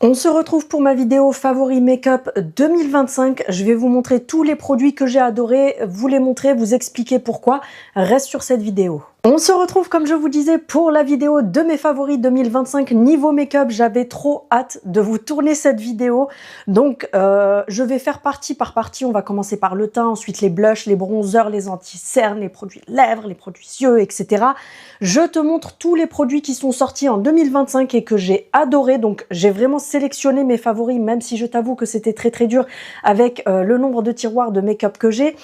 On se retrouve pour ma vidéo favori make-up 2025. Je vais vous montrer tous les produits que j'ai adorés, vous les montrer, vous expliquer pourquoi. Reste sur cette vidéo. On se retrouve, comme je vous disais, pour la vidéo de mes favoris 2025 niveau make-up. J'avais trop hâte de vous tourner cette vidéo. Donc, je vais faire partie par partie. On va commencer par le teint, ensuite les blushs, les bronzers, les anti-cernes, les produits lèvres, les produits yeux, etc. Je te montre tous les produits qui sont sortis en 2025 et que j'ai adoré. Donc, j'ai vraiment sélectionné mes favoris, même si je t'avoue que c'était très dur avec le nombre de tiroirs de make-up que j'ai.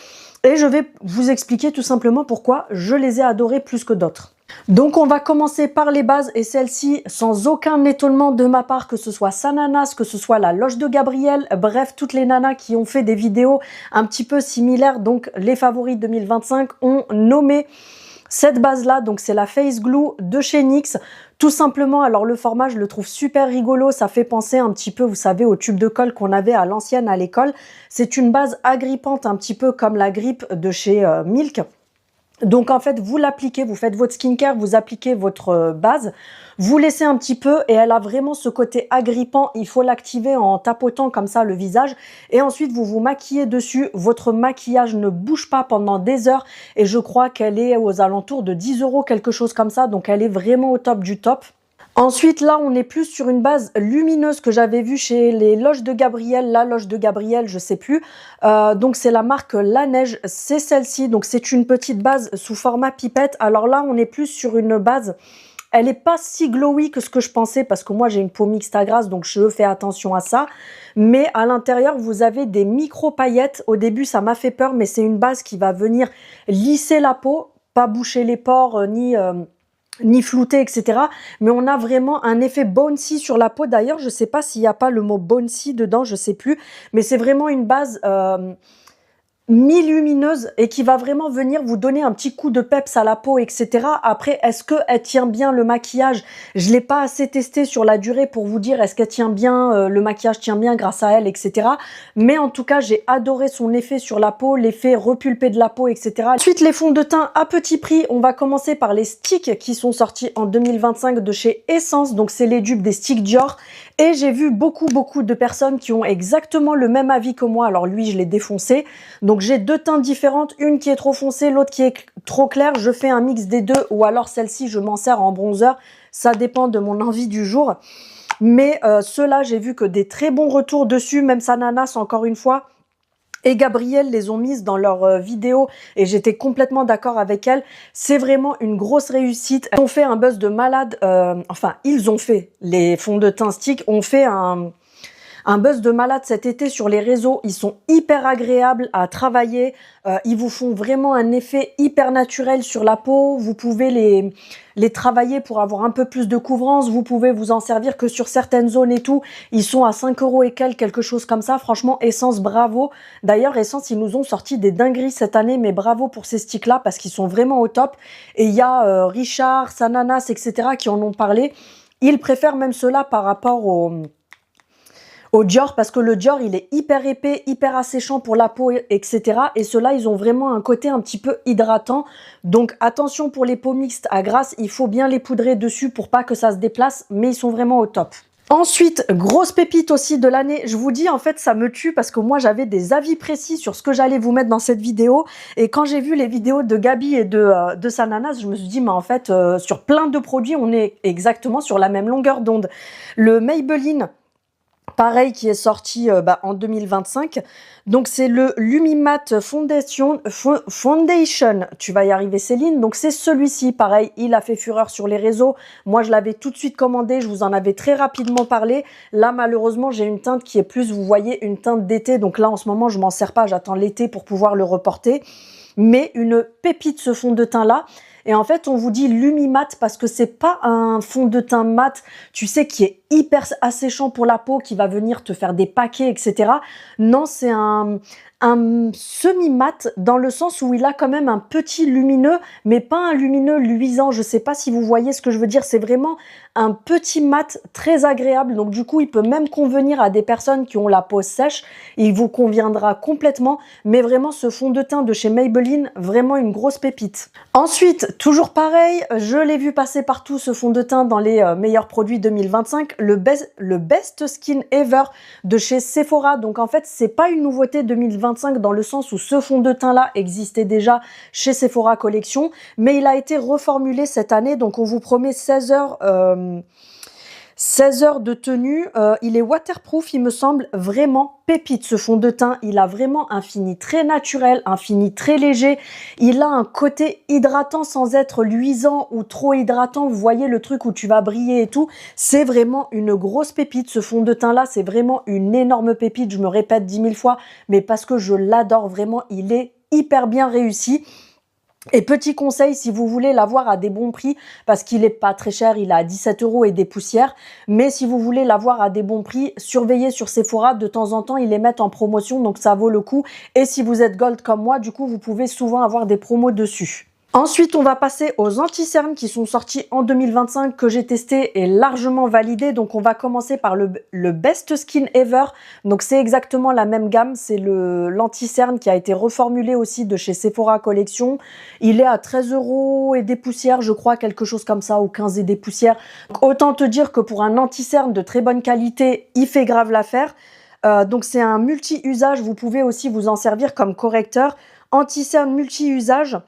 Et je vais vous expliquer tout simplement pourquoi je les ai adorés plus que d'autres. Donc on va commencer par les bases et celles-ci, sans aucun étonnement de ma part, que ce soit Sananas, que ce soit la Loche de Gabriel, bref, toutes les nanas qui ont fait des vidéos un petit peu similaires, donc les favoris 2025, ont nommé cette base-là. Donc c'est la Face Glue de chez NYX. Tout simplement, alors le format, je le trouve super rigolo. Ça fait penser un petit peu, vous savez, au tube de colle qu'on avait à l'ancienne à l'école. C'est une base agrippante, un petit peu comme la grippe de chez Milk. Donc en fait, vous l'appliquez, vous faites votre skincare, vous appliquez votre base, vous laissez un petit peu et elle a vraiment ce côté agrippant. Il faut l'activer en tapotant comme ça le visage et ensuite vous vous maquillez dessus. Votre maquillage ne bouge pas pendant des heures et je crois qu'elle est aux alentours de 10 €, quelque chose comme ça. Donc elle est vraiment au top du top. Ensuite, là, on est plus sur une base lumineuse que j'avais vue chez les Loches de Gabriel, la Loche de Gabriel, je sais plus. Donc, c'est la marque La Neige, c'est celle-ci. Donc, c'est une petite base sous format pipette. Alors là, on est plus sur une base, elle n'est pas si glowy que ce que je pensais parce que moi, j'ai une peau mixte à grasse, donc je fais attention à ça. Mais à l'intérieur, vous avez des micro-paillettes. Au début, ça m'a fait peur, mais c'est une base qui va venir lisser la peau, pas boucher les pores, ni flouté, etc. Mais on a vraiment un effet bouncy sur la peau. D'ailleurs, je sais pas s'il n'y a pas le mot bouncy dedans, je sais plus. Mais c'est vraiment une base mi-lumineuse et qui va vraiment venir vous donner un petit coup de peps à la peau, etc. Après, est-ce qu'elle tient bien le maquillage? Je l'ai pas assez testé sur la durée pour vous dire est-ce qu'elle tient bien, le maquillage tient bien grâce à elle, etc. Mais en tout cas, j'ai adoré son effet sur la peau, l'effet repulpé de la peau, etc. Ensuite, les fonds de teint à petit prix. On va commencer par les sticks qui sont sortis en 2025 de chez Essence. Donc, c'est les dupes des sticks Dior. Et j'ai vu beaucoup de personnes qui ont exactement le même avis que moi. Alors lui, je l'ai défoncé. Donc j'ai deux teintes différentes, une qui est trop foncée, l'autre qui est trop claire. Je fais un mix des deux ou alors celle-ci, je m'en sers en bronzer. Ça dépend de mon envie du jour. Mais ceux-là, j'ai vu que des très bons retours dessus. Même Sananas, encore une fois. Et Gabriel les ont mises dans leur vidéo et j'étais complètement d'accord avec elle. C'est vraiment une grosse réussite. Elles ont fait un buzz de malade. Enfin, ils ont fait, les fonds de teint stick ont fait un buzz de malade cet été sur les réseaux. Ils sont hyper agréables à travailler. Ils vous font vraiment un effet hyper naturel sur la peau. Vous pouvez les travailler pour avoir un peu plus de couvrance. Vous pouvez vous en servir que sur certaines zones et tout. Ils sont à 5 € et quelques, quelque chose comme ça. Franchement, Essence, bravo. D'ailleurs, Essence, ils nous ont sorti des dingueries cette année, mais bravo pour ces sticks-là parce qu'ils sont vraiment au top. Et il y a Richard, Sananas, etc. qui en ont parlé. Ils préfèrent même cela par rapport au Dior parce que le Dior il est hyper épais, hyper asséchant pour la peau, etc. Et ceux-là ils ont vraiment un côté un petit peu hydratant. Donc attention pour les peaux mixtes à grasse, il faut bien les poudrer dessus pour pas que ça se déplace, mais ils sont vraiment au top. Ensuite, grosse pépite aussi de l'année, je vous dis en fait ça me tue parce que moi j'avais des avis précis sur ce que j'allais vous mettre dans cette vidéo et quand j'ai vu les vidéos de Gabi et de Sananas, je me suis dit mais en fait sur plein de produits on est exactement sur la même longueur d'onde. Le Maybelline, pareil, qui est sorti en 2025. Donc, c'est le Lumimatte Foundation. Tu vas y arriver, Céline. Donc, c'est celui-ci. Pareil, il a fait fureur sur les réseaux. Moi, je l'avais tout de suite commandé. Je vous en avais très rapidement parlé. Là, malheureusement, j'ai une teinte qui est plus, vous voyez, une teinte d'été. Donc là, en ce moment, je m'en sers pas. J'attends l'été pour pouvoir le reporter. Mais une pépite, ce fond de teint-là. Et en fait, on vous dit Lumimat parce que c'est pas un fond de teint mat, tu sais, qui est hyper asséchant pour la peau, qui va venir te faire des paquets, etc. Non, c'est un semi-mat dans le sens où il a quand même un petit lumineux, mais pas un lumineux luisant. Je sais pas si vous voyez ce que je veux dire. C'est vraiment un petit mat très agréable. Donc du coup, il peut même convenir à des personnes qui ont la peau sèche. Il vous conviendra complètement. Mais vraiment, ce fond de teint de chez Maybelline, vraiment une grosse pépite. Ensuite, toujours pareil, je l'ai vu passer partout ce fond de teint dans les meilleurs produits 2025, le Best Skin Ever de chez Sephora. Donc en fait, c'est pas une nouveauté 2025 dans le sens où ce fond de teint là existait déjà chez Sephora Collection, mais il a été reformulé cette année. Donc on vous promet 16 heures de tenue. Il est waterproof, il me semble, vraiment pépite ce fond de teint. Il a vraiment un fini très naturel, un fini très léger. Il a un côté hydratant sans être luisant ou trop hydratant. Vous voyez le truc où tu vas briller et tout. C'est vraiment une grosse pépite. Ce fond de teint là, c'est vraiment une énorme pépite. Je me répète 10 000 fois, mais parce que je l'adore vraiment. Il est hyper bien réussi. Et petit conseil, si vous voulez l'avoir à des bons prix, parce qu'il est pas très cher, il est à 17 € et des poussières, mais si vous voulez l'avoir à des bons prix, surveillez sur Sephora, de temps en temps, ils les mettent en promotion, donc ça vaut le coup. Et si vous êtes gold comme moi, du coup, vous pouvez souvent avoir des promos dessus. Ensuite, on va passer aux anti-cernes qui sont sortis en 2025, que j'ai testé et largement validé. Donc, on va commencer par le Best Skin Ever. Donc, c'est exactement la même gamme. C'est l'anti-cerne qui a été reformulé aussi de chez Sephora Collection. Il est à 13 € et des poussières, je crois, quelque chose comme ça, ou 15 et des poussières. Donc, autant te dire que pour un anti-cerne de très bonne qualité, il fait grave l'affaire. Donc, c'est un multi-usage. Vous pouvez aussi vous en servir comme correcteur. Anti-cerne multi-usage.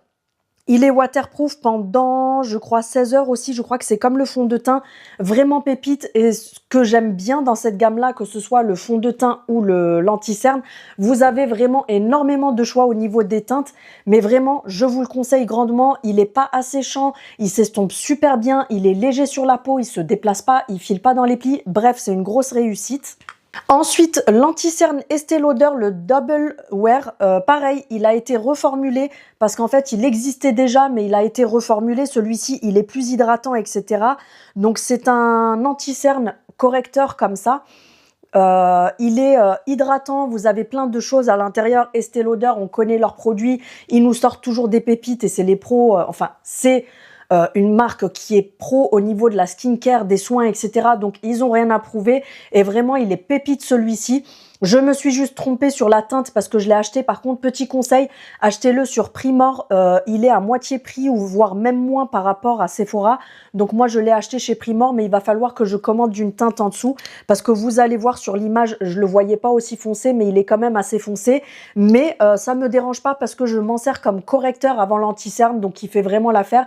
Il est waterproof pendant, je crois, 16 heures aussi. Je crois que c'est comme le fond de teint, vraiment pépite. Et ce que j'aime bien dans cette gamme-là, que ce soit le fond de teint ou l'anti-cerne, vous avez vraiment énormément de choix au niveau des teintes. Mais vraiment, je vous le conseille grandement. Il est pas asséchant, il s'estompe super bien, il est léger sur la peau, il se déplace pas, il file pas dans les plis. Bref, c'est une grosse réussite. Ensuite, l'anti-cerne Estée Lauder, le Double Wear, pareil, il a été reformulé parce qu'en fait, il existait déjà, mais il a été reformulé. Celui-ci, il est plus hydratant, etc. Donc, c'est un anti-cerne correcteur comme ça. Il est hydratant, vous avez plein de choses à l'intérieur. Estée Lauder, on connaît leurs produits, ils nous sortent toujours des pépites et c'est les pros, enfin, c'est... une marque qui est pro au niveau de la skincare, des soins, etc. Donc, ils ont rien à prouver. Et vraiment, il est pépite celui-ci. Je me suis juste trompée sur la teinte parce que je l'ai acheté. Par contre, petit conseil, achetez-le sur Primor. Il est à moitié prix ou voire même moins par rapport à Sephora. Donc, moi, je l'ai acheté chez Primor, mais il va falloir que je commande d'une teinte en dessous parce que vous allez voir sur l'image, je le voyais pas aussi foncé, mais il est quand même assez foncé. Mais ça me dérange pas parce que je m'en sers comme correcteur avant l'anti-cerne, donc il fait vraiment l'affaire.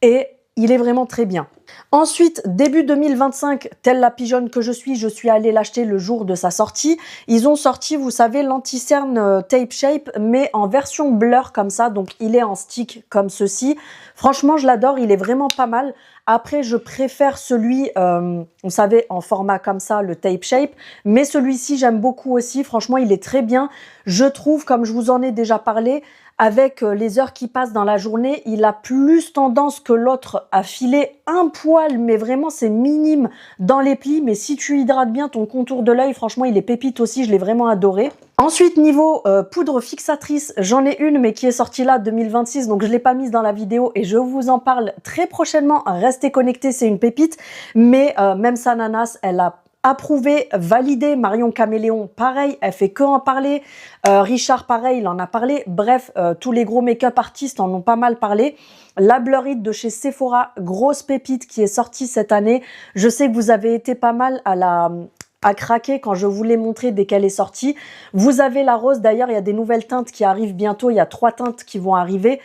Et il est vraiment très bien. Ensuite, début 2025, telle la pigeonne que je suis allée l'acheter le jour de sa sortie. Ils ont sorti, vous savez, l'anti-cerne Tape Shape, mais en version blur comme ça. Donc, il est en stick comme ceci. Franchement, je l'adore. Il est vraiment pas mal. Après, je préfère celui, vous savez, en format comme ça, le Tape Shape. Mais celui-ci, j'aime beaucoup aussi. Franchement, il est très bien. Je trouve, comme je vous en ai déjà parlé, avec les heures qui passent dans la journée, il a plus tendance que l'autre à filer un poil, mais vraiment c'est minime dans les plis. Mais si tu hydrates bien ton contour de l'œil, franchement il est pépite aussi, je l'ai vraiment adoré. Ensuite, niveau poudre fixatrice, j'en ai une mais qui est sortie là 2026, donc je ne l'ai pas mise dans la vidéo et je vous en parle très prochainement. Restez connectés, c'est une pépite, mais même sa nanas, elle a approuvé, validé. Marion Caméléon, pareil, elle fait que en parler. Richard, pareil, il en a parlé. Bref, tous les gros make-up artistes en ont pas mal parlé. La Blur It de chez Sephora, grosse pépite qui est sortie cette année. Je sais que vous avez été pas mal à craquer quand je vous l'ai montré dès qu'elle est sortie. Vous avez la rose, d'ailleurs, il y a des nouvelles teintes qui arrivent bientôt. Il y a 3 teintes qui vont arriver.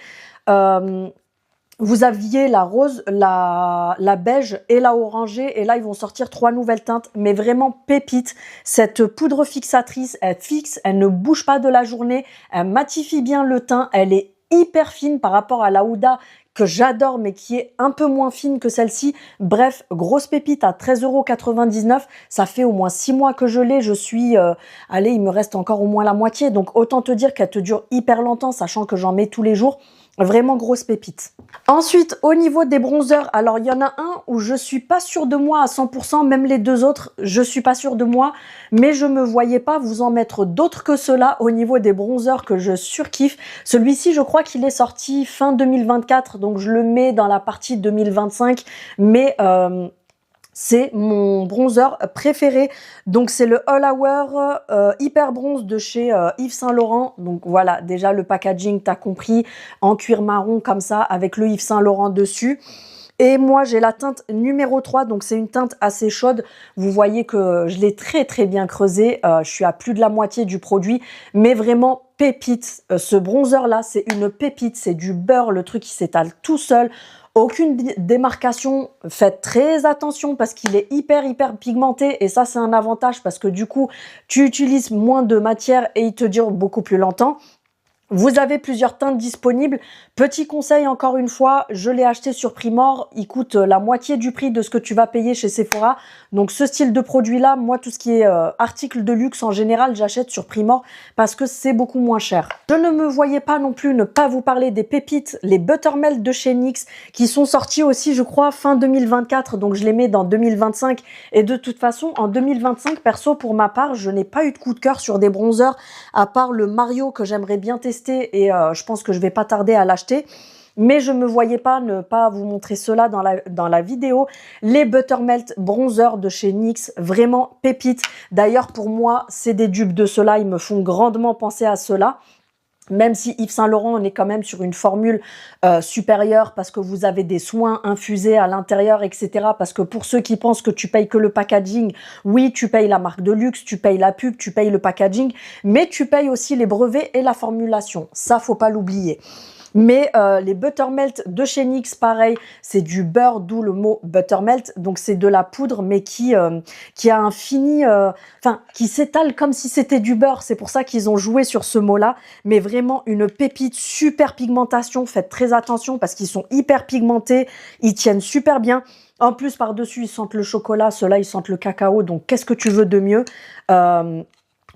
Vous aviez la rose, la beige et la orangée. Et là, ils vont sortir 3 nouvelles teintes. Mais vraiment pépite. Cette poudre fixatrice, elle fixe, elle ne bouge pas de la journée. Elle matifie bien le teint. Elle est hyper fine par rapport à la Huda que j'adore, mais qui est un peu moins fine que celle-ci. Bref, grosse pépite à 13,99 €. Ça fait au moins 6 mois que je l'ai. Je suis... allez, il me reste encore au moins la moitié. Donc, autant te dire qu'elle te dure hyper longtemps, sachant que j'en mets tous les jours. Vraiment grosse pépite. Ensuite, au niveau des bronzers, alors il y en a un où je suis pas sûre de moi à 100%, même les deux autres, je suis pas sûre de moi, mais je me voyais pas vous en mettre d'autres que ceux-là au niveau des bronzers que je surkiffe. Celui-ci, je crois qu'il est sorti fin 2024, donc je le mets dans la partie 2025, mais C'est mon bronzer préféré. Donc, c'est le All Hour Hyper Bronze de chez Yves Saint Laurent. Donc, voilà, déjà le packaging, t'as compris, en cuir marron comme ça, avec le Yves Saint Laurent dessus. Et moi, j'ai la teinte numéro 3, donc c'est une teinte assez chaude. Vous voyez que je l'ai très très bien creusé. Je suis à plus de la moitié du produit, mais vraiment pépite. Ce bronzer-là, c'est une pépite, c'est du beurre, le truc qui s'étale tout seul. Aucune démarcation, faites très attention parce qu'il est hyper pigmenté et ça c'est un avantage parce que du coup tu utilises moins de matière et il te dure beaucoup plus longtemps. Vous avez plusieurs teintes disponibles. Petit conseil encore une fois, je l'ai acheté sur Primor. Il coûte la moitié du prix de ce que tu vas payer chez Sephora. Donc ce style de produit-là, moi tout ce qui est article de luxe en général, j'achète sur Primor parce que c'est beaucoup moins cher. Je ne me voyais pas non plus ne pas vous parler des pépites, les Buttermelt de chez NYX qui sont sortis aussi je crois fin 2024. Donc je les mets dans 2025 et de toute façon en 2025, perso pour ma part, je n'ai pas eu de coup de cœur sur des bronzers à part le Mario que j'aimerais bien tester et je pense que je vais pas tarder à l'acheter. Mais je me voyais pas ne pas vous montrer cela dans la vidéo. Les Buttermelt Bronzer de chez NYX, vraiment pépites. D'ailleurs, pour moi, c'est des dupes de cela. Ils me font grandement penser à cela. Même si Yves Saint Laurent, on est quand même sur une formule supérieure parce que vous avez des soins infusés à l'intérieur, etc. Parce que pour ceux qui pensent que tu payes que le packaging, oui, tu payes la marque de luxe, tu payes la pub, tu payes le packaging, mais tu payes aussi les brevets et la formulation. Ça, faut pas l'oublier. Mais les Buttermelt de chez NYX, pareil, c'est du beurre, d'où le mot Buttermelt. Donc c'est de la poudre, mais qui a un fini, qui s'étale comme si c'était du beurre. C'est pour ça qu'ils ont joué sur ce mot-là. Mais vraiment une pépite, super pigmentation. Faites très attention parce qu'ils sont hyper pigmentés, ils tiennent super bien. En plus, par-dessus, ils sentent le chocolat. Ceux-là, ils sentent le cacao. Donc, qu'est-ce que tu veux de mieux?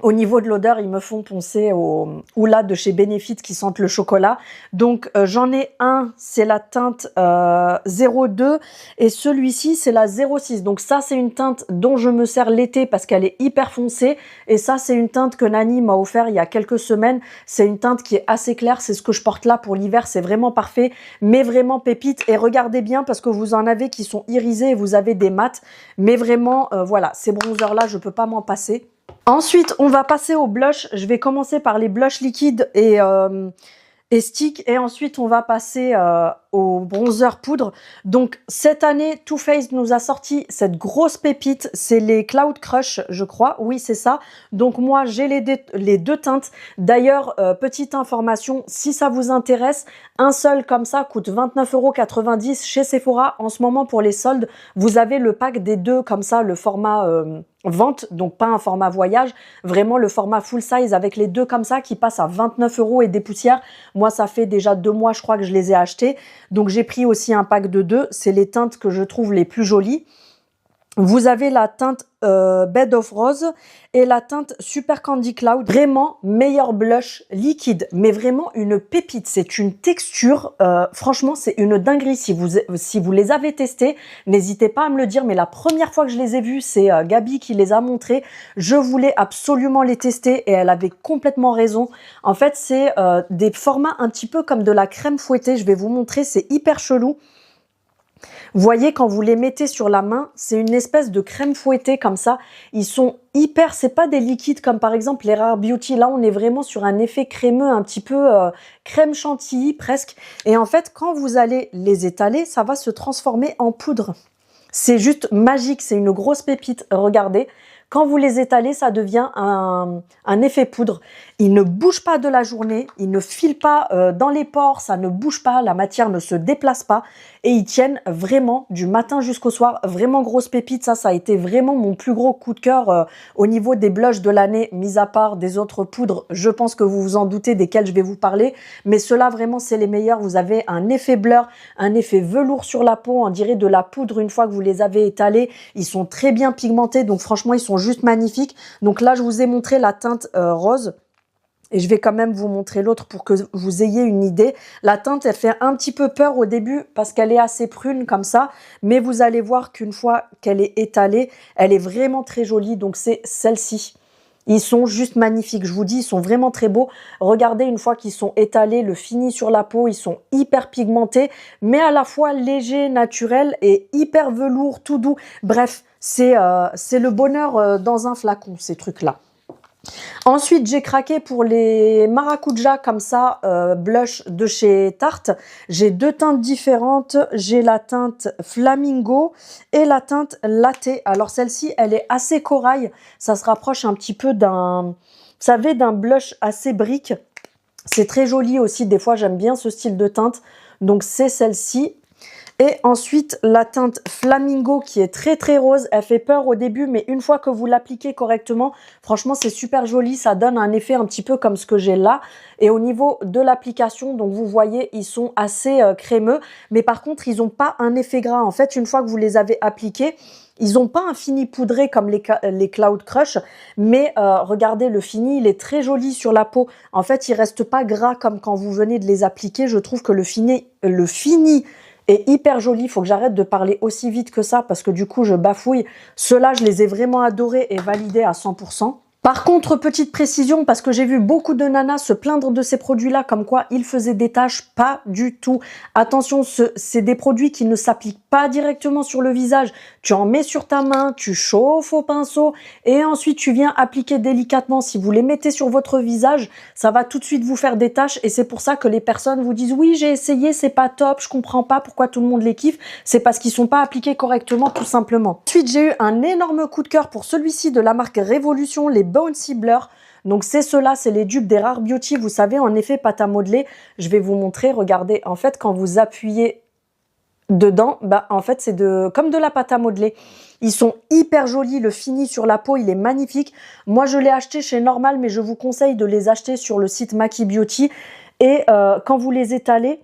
Au niveau de l'odeur, ils me font penser au Oula de chez Benefit qui sentent le chocolat. Donc, j'en ai un, c'est la teinte 02 et celui-ci, c'est la 06. Donc, ça, c'est une teinte dont je me sers l'été parce qu'elle est hyper foncée. Et ça, c'est une teinte que Nani m'a offert il y a quelques semaines. C'est une teinte qui est assez claire. C'est ce que je porte là pour l'hiver. C'est vraiment parfait, mais vraiment pépite. Et regardez bien parce que vous en avez qui sont irisés et vous avez des mats. Mais vraiment, voilà, ces bronzers-là, je peux pas m'en passer. Ensuite, on va passer au blush. Je vais commencer par les blushs liquides et stick. Et ensuite, on va passer au bronzer poudre. Donc, cette année, Too Faced nous a sorti cette grosse pépite. C'est les Cloud Crush, je crois. Oui, c'est ça. Donc, moi, j'ai les deux teintes. D'ailleurs, petite information, si ça vous intéresse, un seul comme ça coûte 29,90 € chez Sephora. En ce moment, pour les soldes, vous avez le pack des deux comme ça, le format vente, donc pas un format voyage, vraiment le format full size avec les deux comme ça qui passe à 29 € et des poussières. Moi, ça fait déjà 2 mois, je crois que je les ai achetés. Donc, j'ai pris aussi un pack de 2. C'est les teintes que je trouve les plus jolies. Vous avez la teinte Bed of Rose et la teinte Super Candy Cloud. Vraiment meilleur blush liquide, mais vraiment une pépite. C'est une texture, franchement, c'est une dinguerie. Si vous les avez testés, n'hésitez pas à me le dire. Mais la première fois que je les ai vus, c'est Gabi qui les a montrés. Je voulais absolument les tester et elle avait complètement raison. En fait, c'est des formats un petit peu comme de la crème fouettée. Je vais vous montrer, c'est hyper chelou. Vous voyez, quand vous les mettez sur la main, c'est une espèce de crème fouettée comme ça. Ils sont hyper, c'est pas des liquides comme par exemple les Rare Beauty. Là, on est vraiment sur un effet crémeux, un petit peu crème chantilly presque. Et en fait, quand vous allez les étaler, ça va se transformer en poudre. C'est juste magique, c'est une grosse pépite. Regardez. Quand vous les étalez, ça devient un effet poudre. Ils ne bougent pas de la journée, ils ne filent pas dans les pores, ça ne bouge pas, la matière ne se déplace pas et ils tiennent vraiment du matin jusqu'au soir. Vraiment grosse pépite, ça a été vraiment mon plus gros coup de cœur au niveau des blushs de l'année, mis à part des autres poudres. Je pense que vous vous en doutez desquels je vais vous parler, mais ceux-là vraiment c'est les meilleurs. Vous avez un effet blur, un effet velours sur la peau, on dirait de la poudre une fois que vous les avez étalés. Ils sont très bien pigmentés, donc franchement ils sont juste magnifiques. Donc là je vous ai montré la teinte rose. Et je vais quand même vous montrer l'autre pour que vous ayez une idée. La teinte, elle fait un petit peu peur au début parce qu'elle est assez prune comme ça. Mais vous allez voir qu'une fois qu'elle est étalée, elle est vraiment très jolie. Donc c'est celle-ci. Ils sont juste magnifiques, je vous dis, ils sont vraiment très beaux. Regardez, une fois qu'ils sont étalés, le fini sur la peau, ils sont hyper pigmentés, mais à la fois légers, naturels et hyper velours, tout doux. Bref, c'est le bonheur dans un flacon, ces trucs-là. Ensuite, j'ai craqué pour les maracuja comme ça, blush de chez Tarte. J'ai deux teintes différentes. J'ai la teinte Flamingo et la teinte Latte. Alors celle-ci, elle est assez corail. Ça se rapproche un petit peu d'un, vous savez, d'un blush assez brique. C'est très joli aussi. Des fois, j'aime bien ce style de teinte. Donc c'est celle-ci. Et ensuite, la teinte Flamingo qui est très très rose. Elle fait peur au début, mais une fois que vous l'appliquez correctement, franchement, c'est super joli. Ça donne un effet un petit peu comme ce que j'ai là. Et au niveau de l'application, donc vous voyez, ils sont assez crémeux. Mais par contre, ils n'ont pas un effet gras. En fait, une fois que vous les avez appliqués, ils n'ont pas un fini poudré comme les Cloud Crush, mais regardez, le fini, il est très joli sur la peau. En fait, il reste pas gras comme quand vous venez de les appliquer. Je trouve que le fini est hyper joli. Il faut que j'arrête de parler aussi vite que ça parce que du coup, je bafouille. Ceux-là, je les ai vraiment adorés et validés à 100%. Par contre, petite précision, parce que j'ai vu beaucoup de nanas se plaindre de ces produits-là, comme quoi ils faisaient des taches, pas du tout. Attention, c'est des produits qui ne s'appliquent pas directement sur le visage. Tu en mets sur ta main, tu chauffes au pinceau, et ensuite tu viens appliquer délicatement. Si vous les mettez sur votre visage, ça va tout de suite vous faire des taches, et c'est pour ça que les personnes vous disent « Oui, j'ai essayé, c'est pas top, je comprends pas pourquoi tout le monde les kiffe. » C'est parce qu'ils sont pas appliqués correctement, tout simplement. Ensuite, j'ai eu un énorme coup de cœur pour celui-ci de la marque Révolution, les Bouncy Blur. Donc c'est ceux-là, c'est les dupes des Rare Beauty, vous savez, en effet pâte à modeler. Je vais vous montrer, regardez, en fait quand vous appuyez dedans, bah en fait c'est comme de la pâte à modeler. Ils sont hyper jolis, le fini sur la peau il est magnifique. Moi je l'ai acheté chez Normal, mais je vous conseille de les acheter sur le site Maki Beauty. Et quand vous les étalez,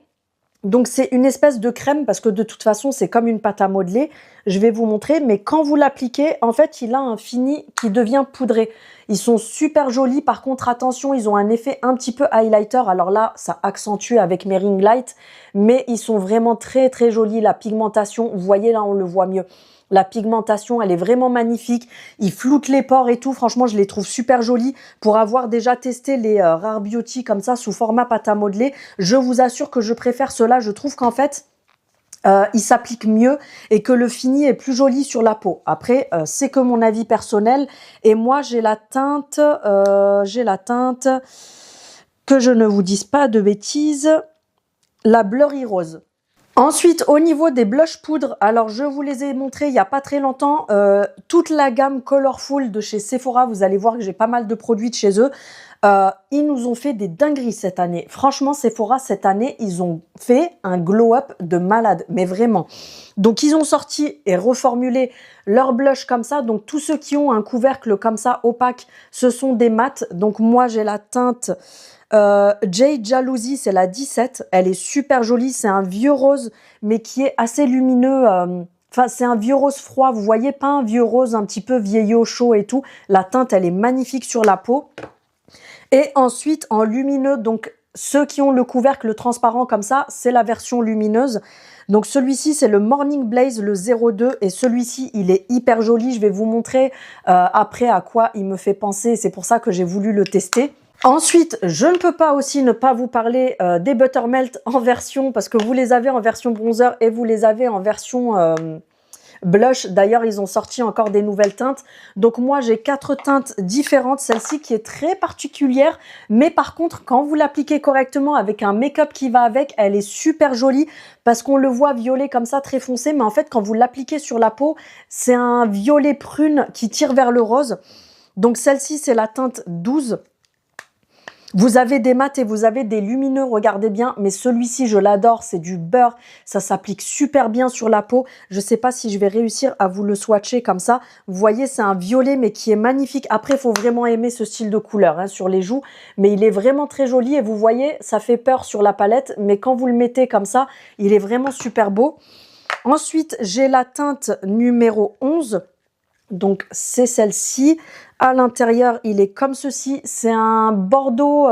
donc c'est une espèce de crème parce que de toute façon c'est comme une pâte à modeler. Je vais vous montrer, mais quand vous l'appliquez, en fait il a un fini qui devient poudré. Ils sont super jolis. Par contre attention, ils ont un effet un petit peu highlighter. Alors là ça accentue avec mes ring lights, mais ils sont vraiment très très jolis. La pigmentation, vous voyez là on le voit mieux. La pigmentation, elle est vraiment magnifique. Ils floutent les pores et tout. Franchement, je les trouve super jolis. Pour avoir déjà testé les Rare Beauty comme ça, sous format pâte à modeler, je vous assure que je préfère ceux-là. Je trouve qu'en fait, ils s'appliquent mieux et que le fini est plus joli sur la peau. Après, c'est que mon avis personnel. Et moi, j'ai la teinte, que je ne vous dise pas de bêtises, la Blurry Rose. Ensuite, au niveau des blush poudres, alors je vous les ai montrés il n'y a pas très longtemps, toute la gamme Colorful de chez Sephora, vous allez voir que j'ai pas mal de produits de chez eux. Ils nous ont fait des dingueries cette année. Franchement, Sephora, cette année, ils ont fait un glow-up de malade, mais vraiment. Donc, ils ont sorti et reformulé leur blush comme ça. Donc, tous ceux qui ont un couvercle comme ça, opaque, ce sont des mats. Donc, moi, j'ai la teinte Jade Jalousie, c'est la 17. Elle est super jolie. C'est un vieux rose, mais qui est assez lumineux. Enfin, c'est un vieux rose froid. Vous voyez, pas un vieux rose un petit peu vieillot, chaud et tout. La teinte, elle est magnifique sur la peau. Et ensuite, en lumineux, donc ceux qui ont le couvercle transparent comme ça, c'est la version lumineuse. Donc celui-ci, c'est le Morning Blaze, le 02. Et celui-ci, il est hyper joli. Je vais vous montrer après à quoi il me fait penser. C'est pour ça que j'ai voulu le tester. Ensuite, je ne peux pas aussi ne pas vous parler des Buttermelt en version, parce que vous les avez en version bronzer et vous les avez en version blush. D'ailleurs, ils ont sorti encore des nouvelles teintes. Donc moi, j'ai 4 teintes différentes. Celle-ci qui est très particulière. Mais par contre, quand vous l'appliquez correctement avec un make-up qui va avec, elle est super jolie parce qu'on le voit violet comme ça, très foncé. Mais en fait, quand vous l'appliquez sur la peau, c'est un violet prune qui tire vers le rose. Donc celle-ci, c'est la teinte 12. Vous avez des mats et vous avez des lumineux, regardez bien, mais celui-ci, je l'adore, c'est du beurre, ça s'applique super bien sur la peau. Je sais pas si je vais réussir à vous le swatcher comme ça. Vous voyez, c'est un violet, mais qui est magnifique. Après, il faut vraiment aimer ce style de couleur hein, sur les joues, mais il est vraiment très joli et vous voyez, ça fait peur sur la palette, mais quand vous le mettez comme ça, il est vraiment super beau. Ensuite, j'ai la teinte numéro 11. Donc, c'est celle-ci. À l'intérieur, il est comme ceci. C'est un bordeaux,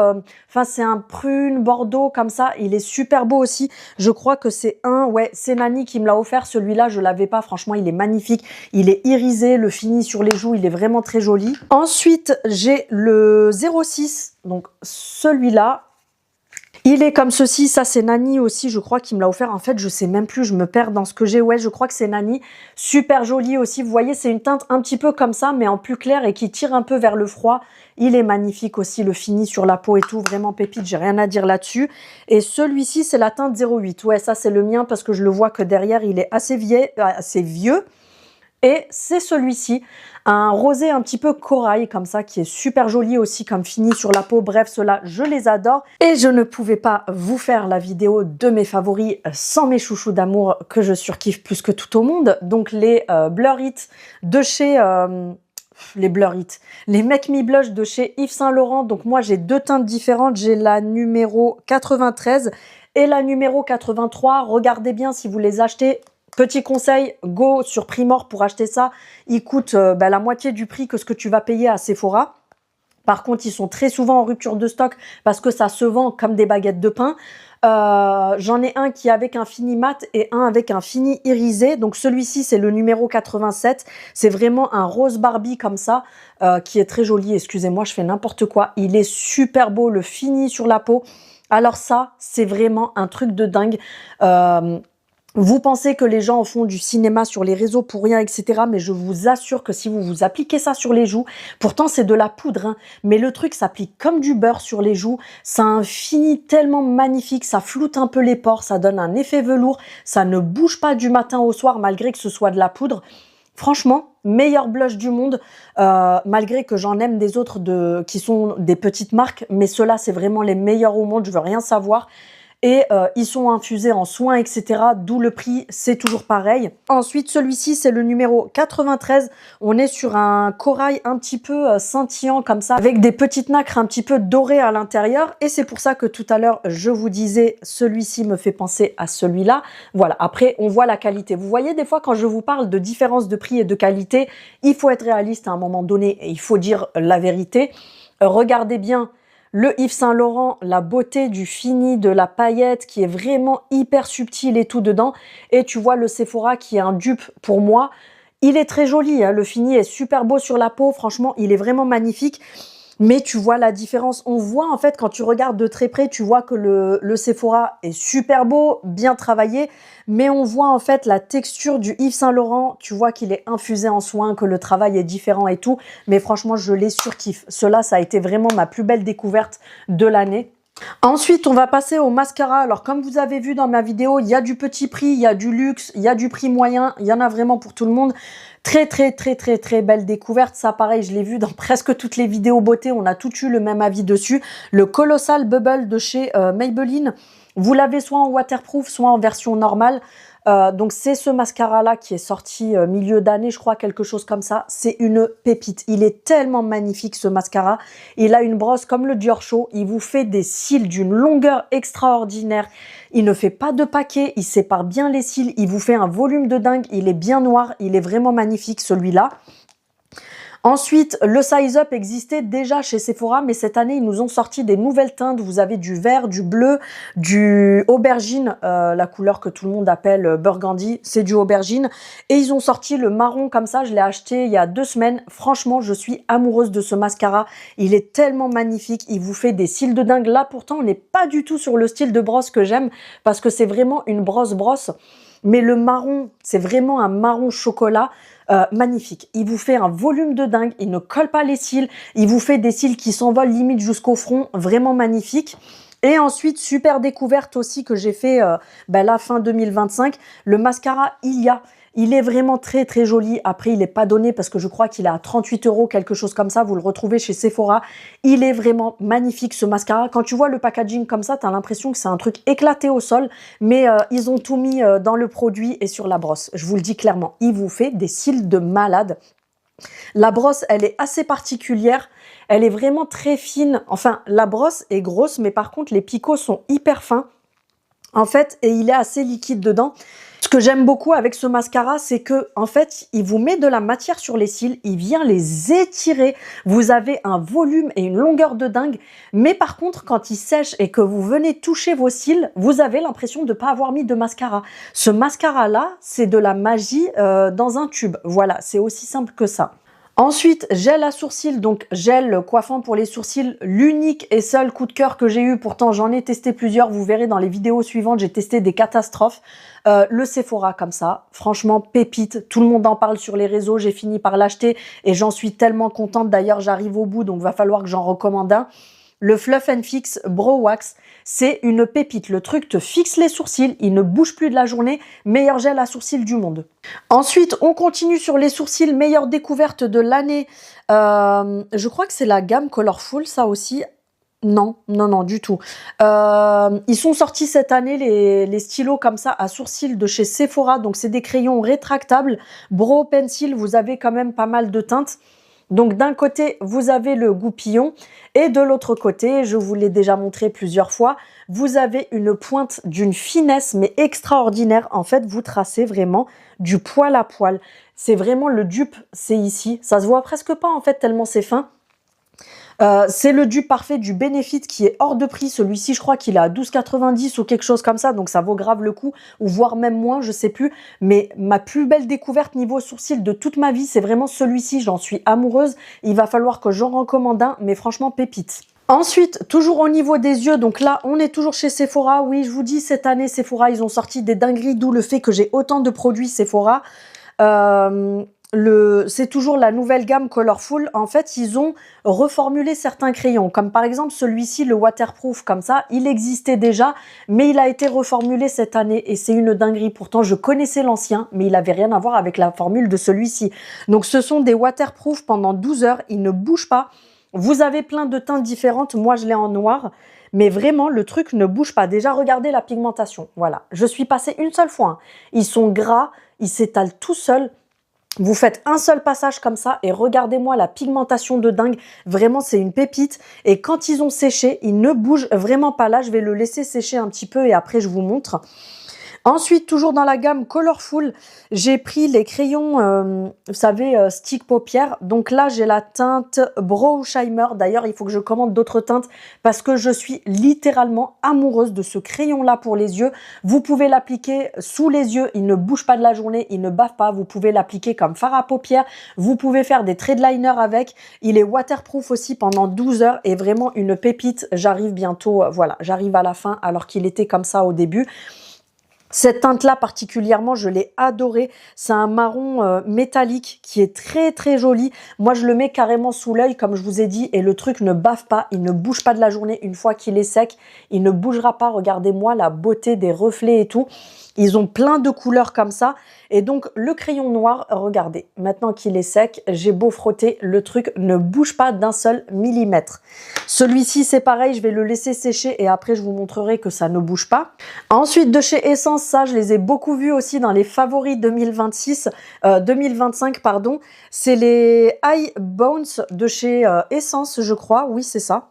enfin, c'est un prune bordeaux comme ça. Il est super beau aussi. Je crois que ouais, c'est Nani qui me l'a offert. Celui-là, je l'avais pas. Franchement, il est magnifique. Il est irisé. Le fini sur les joues, il est vraiment très joli. Ensuite, j'ai le 06. Donc, celui-là. Il est comme ceci, ça c'est Nani aussi, je crois qu'il me l'a offert. En fait, je sais même plus, je me perds dans ce que j'ai. Ouais, je crois que c'est Nani. Super joli aussi. Vous voyez, c'est une teinte un petit peu comme ça, mais en plus clair et qui tire un peu vers le froid. Il est magnifique aussi, le fini sur la peau et tout. Vraiment pépite, j'ai rien à dire là-dessus. Et celui-ci, c'est la teinte 08. Ouais, ça c'est le mien parce que je le vois que derrière, il est assez vieux. Et c'est celui-ci, un rosé un petit peu corail comme ça, qui est super joli aussi comme fini sur la peau. Bref, ceux-là, je les adore. Et je ne pouvais pas vous faire la vidéo de mes favoris sans mes chouchous d'amour que je surkiffe plus que tout au monde. Donc les Blur It de chez... les Make Me Blush de chez Yves Saint Laurent. Donc moi, j'ai deux teintes différentes. J'ai la numéro 93 et la numéro 83. Regardez bien si vous les achetez. Petit conseil, go sur Primor pour acheter ça. Il coûte la moitié du prix que ce que tu vas payer à Sephora. Par contre, ils sont très souvent en rupture de stock parce que ça se vend comme des baguettes de pain. J'en ai un qui est avec un fini mat et un avec un fini irisé. Donc celui-ci, c'est le numéro 87. C'est vraiment un rose Barbie comme ça, qui est très joli. Excusez-moi, je fais n'importe quoi. Il est super beau, le fini sur la peau. Alors ça, c'est vraiment un truc de dingue. Vous pensez que les gens en font du cinéma sur les réseaux pour rien, etc. Mais je vous assure que si vous vous appliquez ça sur les joues, pourtant c'est de la poudre, hein, mais le truc s'applique comme du beurre sur les joues. Ça a un fini tellement magnifique, ça floute un peu les pores, ça donne un effet velours, ça ne bouge pas du matin au soir malgré que ce soit de la poudre. Franchement, meilleur blush du monde, malgré que j'en aime des autres qui sont des petites marques, mais ceux-là, c'est vraiment les meilleurs au monde, je veux rien savoir. Et ils sont infusés en soins, etc. D'où le prix, c'est toujours pareil. Ensuite, celui-ci, c'est le numéro 93. On est sur un corail un petit peu scintillant comme ça, avec des petites nacres un petit peu dorées à l'intérieur. Et c'est pour ça que tout à l'heure, je vous disais, celui-ci me fait penser à celui-là. Voilà, après, on voit la qualité. Vous voyez, des fois, quand je vous parle de différence de prix et de qualité, il faut être réaliste à un moment donné et il faut dire la vérité. Regardez bien le Yves Saint Laurent, la beauté du fini, de la paillette qui est vraiment hyper subtil et tout dedans. Et tu vois le Sephora qui est un dupe pour moi. Il est très joli, hein, le fini est super beau sur la peau. Franchement, il est vraiment magnifique. Mais tu vois la différence. On voit en fait quand tu regardes de très près, tu vois que le Sephora est super beau, bien travaillé. Mais on voit en fait la texture du Yves Saint Laurent. Tu vois qu'il est infusé en soins, que le travail est différent et tout. Mais franchement, je les surkiffe. Cela, ça a été vraiment ma plus belle découverte de l'année. Ensuite, on va passer au mascara. Alors, comme vous avez vu dans ma vidéo, il y a du petit prix, il y a du luxe, il y a du prix moyen. Il y en a vraiment pour tout le monde. Très, très, très, très, très belle découverte. Ça, pareil, je l'ai vu dans presque toutes les vidéos beauté. On a tous eu le même avis dessus. Le Colossal Bubble de chez Maybelline. Vous l'avez soit en waterproof, soit en version normale. Donc c'est ce mascara là qui est sorti milieu d'année, je crois, quelque chose comme ça. C'est une pépite. Il est tellement magnifique ce mascara. Il a une brosse comme le Dior Show. Il vous fait des cils d'une longueur extraordinaire. Il ne fait pas de paquet. Il sépare bien les cils. Il vous fait un volume de dingue. Il est bien noir. Il est vraiment magnifique celui-là. Ensuite, le Size Up existait déjà chez Sephora, mais cette année, ils nous ont sorti des nouvelles teintes. Vous avez du vert, du bleu, du aubergine, la couleur que tout le monde appelle burgundy, c'est du aubergine. Et ils ont sorti le marron comme ça, je l'ai acheté il y a 2 semaines. Franchement, je suis amoureuse de ce mascara. Il est tellement magnifique, il vous fait des cils de dingue. Là, pourtant, on n'est pas du tout sur le style de brosse que j'aime, parce que c'est vraiment une brosse. Mais le marron, c'est vraiment un marron chocolat. Magnifique. Il vous fait un volume de dingue. Il ne colle pas les cils. Il vous fait des cils qui s'envolent limite jusqu'au front. Vraiment magnifique. Et ensuite, super découverte aussi que j'ai fait la fin 2025. Le mascara Ilia. Il est vraiment très très joli. Après, il n'est pas donné parce que je crois qu'il est à 38 €, quelque chose comme ça. Vous le retrouvez chez Sephora. Il est vraiment magnifique ce mascara. Quand tu vois le packaging comme ça, tu as l'impression que c'est un truc éclaté au sol. Mais ils ont tout mis dans le produit et sur la brosse. Je vous le dis clairement, il vous fait des cils de malade. La brosse, elle est assez particulière. Elle est vraiment très fine. Enfin, la brosse est grosse, mais par contre, les picots sont hyper fins. en fait, et il est assez liquide dedans. Ce que j'aime beaucoup avec ce mascara, c'est que en fait, il vous met de la matière sur les cils, il vient les étirer. Vous avez un volume et une longueur de dingue. Mais par contre, quand il sèche et que vous venez toucher vos cils, vous avez l'impression de ne pas avoir mis de mascara. Ce mascara-là, c'est de la magie dans un tube. Voilà, c'est aussi simple que ça. Ensuite, gel à sourcils, donc gel coiffant pour les sourcils, l'unique et seul coup de cœur que j'ai eu, pourtant j'en ai testé plusieurs, vous verrez dans les vidéos suivantes, j'ai testé des catastrophes. Le Sephora comme ça, franchement pépite, tout le monde en parle sur les réseaux, j'ai fini par l'acheter et j'en suis tellement contente, d'ailleurs j'arrive au bout donc va falloir que j'en recommande un. Le Fluff and Fix Brow Wax, c'est une pépite. Le truc te fixe les sourcils, il ne bouge plus de la journée. Meilleur gel à sourcils du monde. Ensuite, on continue sur les sourcils. Meilleure découverte de l'année. Je crois que c'est la gamme Colorful, ça aussi. Non, non, non, du tout. Ils sont sortis cette année, les stylos comme ça à sourcils de chez Sephora. Donc, c'est des crayons rétractables. Brow Pencil, vous avez quand même pas mal de teintes. Donc d'un côté, vous avez le goupillon et de l'autre côté, je vous l'ai déjà montré plusieurs fois, vous avez une pointe d'une finesse mais extraordinaire. En fait, vous tracez vraiment du poil à poil. C'est vraiment le dupe, c'est ici. Ça se voit presque pas en fait tellement c'est fin. C'est le dupe parfait du Benefit qui est hors de prix. Celui-ci, je crois qu'il est à 12,90 ou quelque chose comme ça. Donc, ça vaut grave le coup. Ou voire même moins, je sais plus. Mais ma plus belle découverte niveau sourcil de toute ma vie, c'est vraiment celui-ci. J'en suis amoureuse. Il va falloir que j'en recommande un. Mais franchement, pépite. Ensuite, toujours au niveau des yeux, donc là, on est toujours chez Sephora. Oui, je vous dis, cette année, Sephora, ils ont sorti des dingueries, d'où le fait que j'ai autant de produits Sephora. C'est toujours la nouvelle gamme Colorful. En fait, ils ont reformulé certains crayons, comme par exemple celui-ci, le waterproof, comme ça. Il existait déjà, mais il a été reformulé cette année et c'est une dinguerie. Pourtant, je connaissais l'ancien, mais il n'avait rien à voir avec la formule de celui-ci. Donc, ce sont des waterproof pendant 12 heures. Ils ne bougent pas. Vous avez plein de teintes différentes. Moi, je l'ai en noir. Mais vraiment, le truc ne bouge pas. Déjà, regardez la pigmentation. Voilà. Je suis passée une seule fois. Ils sont gras. Ils s'étalent tout seuls. Vous faites un seul passage comme ça et regardez-moi la pigmentation de dingue. Vraiment, c'est une pépite. Et quand ils ont séché, ils ne bougent vraiment pas. Là, je vais le laisser sécher un petit peu et après, je vous montre. Ensuite, toujours dans la gamme Colorful, j'ai pris les crayons, vous savez, stick paupières. Donc là, j'ai la teinte Brow Shimmer. D'ailleurs, il faut que je commande d'autres teintes parce que je suis littéralement amoureuse de ce crayon-là pour les yeux. Vous pouvez l'appliquer sous les yeux. Il ne bouge pas de la journée, il ne bave pas. Vous pouvez l'appliquer comme fard à paupières. Vous pouvez faire des traits de liner avec. Il est waterproof aussi pendant 12 heures et vraiment une pépite. J'arrive bientôt, voilà, j'arrive à la fin alors qu'il était comme ça au début. Cette teinte-là particulièrement, je l'ai adorée. C'est un marron métallique qui est très très joli. Moi, je le mets carrément sous l'œil, comme je vous ai dit, et le truc ne bave pas. Il ne bouge pas de la journée. Une fois qu'il est sec, il ne bougera pas. Regardez-moi la beauté des reflets et tout. Ils ont plein de couleurs comme ça. Et donc, le crayon noir, regardez, maintenant qu'il est sec, j'ai beau frotter, le truc ne bouge pas d'un seul millimètre. Celui-ci, c'est pareil, je vais le laisser sécher et après, je vous montrerai que ça ne bouge pas. Ensuite, de chez Essence, ça, je les ai beaucoup vus aussi dans les favoris 2025, pardon. C'est les Eye Bones de chez Essence, je crois. Oui, c'est ça.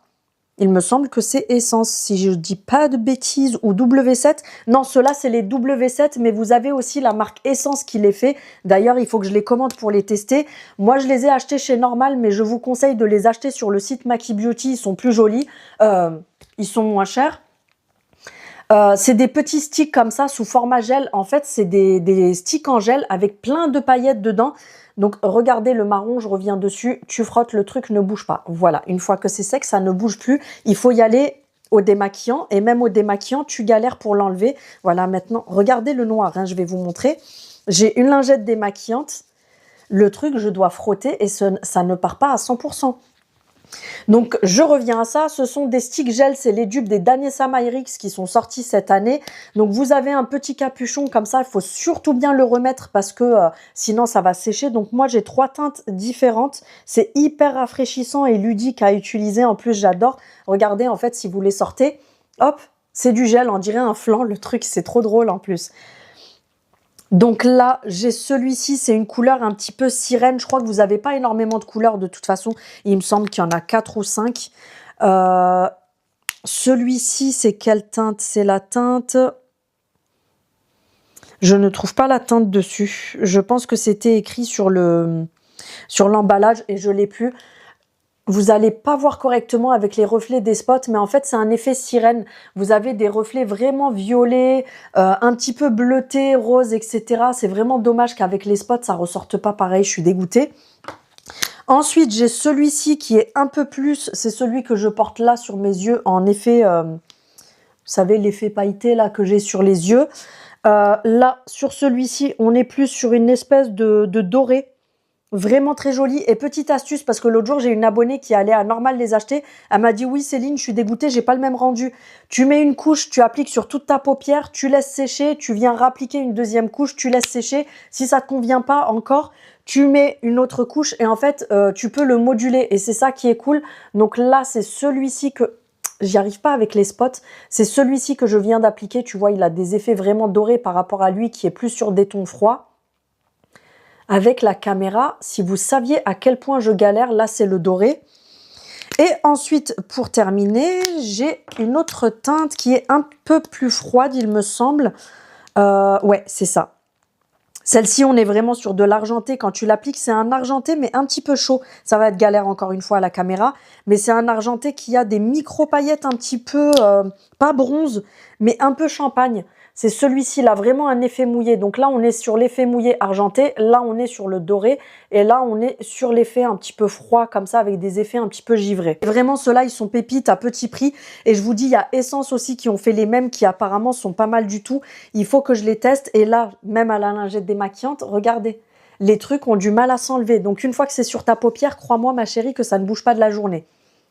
Il me semble que c'est Essence, si je dis pas de bêtises, ou W7. Non, ceux-là, c'est les W7, mais vous avez aussi la marque Essence qui les fait. D'ailleurs, il faut que je les commande pour les tester. Moi, je les ai achetés chez Normal, mais je vous conseille de les acheter sur le site Maki Beauty. Ils sont plus jolis, ils sont moins chers. C'est des petits sticks comme ça, sous format gel. En fait, c'est des sticks en gel avec plein de paillettes dedans. Donc, regardez le marron, je reviens dessus. Tu frottes, le truc ne bouge pas. Voilà, une fois que c'est sec, ça ne bouge plus. Il faut y aller au démaquillant. Et même au démaquillant, tu galères pour l'enlever. Voilà, maintenant, regardez le noir. Hein, je vais vous montrer. J'ai une lingette démaquillante. Le truc, je dois frotter et ça ne part pas à 100%. Donc, je reviens à ça. Ce sont des sticks gel. C'est les dupes des Danessa Myrix qui sont sortis cette année. Donc, vous avez un petit capuchon comme ça. Il faut surtout bien le remettre parce que sinon, ça va sécher. Donc, moi, j'ai 3 teintes différentes. C'est hyper rafraîchissant et ludique à utiliser. En plus, j'adore. Regardez, en fait, si vous les sortez, hop, c'est du gel. On dirait un flan. Le truc, c'est trop drôle en plus. Donc là, j'ai celui-ci, c'est une couleur un petit peu sirène. Je crois que vous n'avez pas énormément de couleurs de toute façon. Il me semble qu'il y en a 4 ou 5. Celui-ci, c'est quelle teinte? C'est la teinte Je ne trouve pas la teinte dessus. Je pense que c'était écrit sur l'emballage et je l'ai plus. Vous n'allez pas voir correctement avec les reflets des spots, mais en fait, c'est un effet sirène. Vous avez des reflets vraiment violets, un petit peu bleutés, roses, etc. C'est vraiment dommage qu'avec les spots, ça ressorte pas pareil. Je suis dégoûtée. Ensuite, j'ai celui-ci qui est un peu plus... C'est celui que je porte là sur mes yeux en effet... vous savez, l'effet pailleté là que j'ai sur les yeux. Là, sur celui-ci, on est plus sur une espèce de doré. Vraiment très joli. Et petite astuce, parce que l'autre jour, j'ai une abonnée qui allait à Normal les acheter. Elle m'a dit, oui Céline, je suis dégoûtée, j'ai pas le même rendu. Tu mets une couche, tu appliques sur toute ta paupière, tu laisses sécher, tu viens rappliquer une deuxième couche, tu laisses sécher. Si ça te convient pas encore, tu mets une autre couche et en fait, tu peux le moduler. Et c'est ça qui est cool. Donc là, c'est celui-ci que... J'y arrive pas avec les spots. C'est celui-ci que je viens d'appliquer. Tu vois, il a des effets vraiment dorés par rapport à lui qui est plus sur des tons froids. Avec la caméra, si vous saviez à quel point je galère, là c'est le doré. Et ensuite, pour terminer, j'ai une autre teinte qui est un peu plus froide, il me semble. Ouais, c'est ça. Celle-ci, on est vraiment sur de l'argenté. Quand tu l'appliques, c'est un argenté, mais un petit peu chaud. Ça va être galère encore une fois à la caméra. Mais c'est un argenté qui a des micro-paillettes un petit peu, pas bronze, mais un peu champagne. C'est celui-ci là, vraiment un effet mouillé. Donc là, on est sur l'effet mouillé argenté. Là, on est sur le doré. Et là, on est sur l'effet un petit peu froid, comme ça, avec des effets un petit peu givrés. Et vraiment, ceux-là, ils sont pépites à petit prix. Et je vous dis, il y a Essence aussi qui ont fait les mêmes, qui apparemment sont pas mal du tout. Il faut que je les teste. Et là, même à la lingette démaquillante, regardez. Les trucs ont du mal à s'enlever. Donc, une fois que c'est sur ta paupière, crois-moi, ma chérie, que ça ne bouge pas de la journée.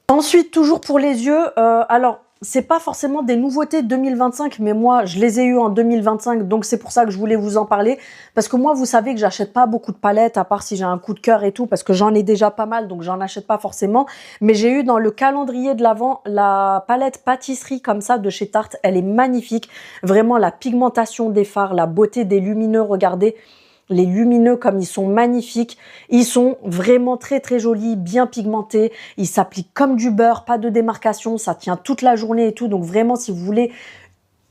Ensuite, toujours pour les yeux, alors... C'est pas forcément des nouveautés 2025, mais moi, je les ai eues en 2025, donc c'est pour ça que je voulais vous en parler. Parce que moi, vous savez que j'achète pas beaucoup de palettes, à part si j'ai un coup de cœur et tout, parce que j'en ai déjà pas mal, donc j'en achète pas forcément. Mais j'ai eu dans le calendrier de l'Avent la palette pâtisserie comme ça de chez Tarte. Elle est magnifique. Vraiment, la pigmentation des fards, la beauté des lumineux, regardez. Les lumineux, comme ils sont magnifiques, ils sont vraiment très très jolis, bien pigmentés, ils s'appliquent comme du beurre, pas de démarcation, ça tient toute la journée et tout, donc vraiment si vous voulez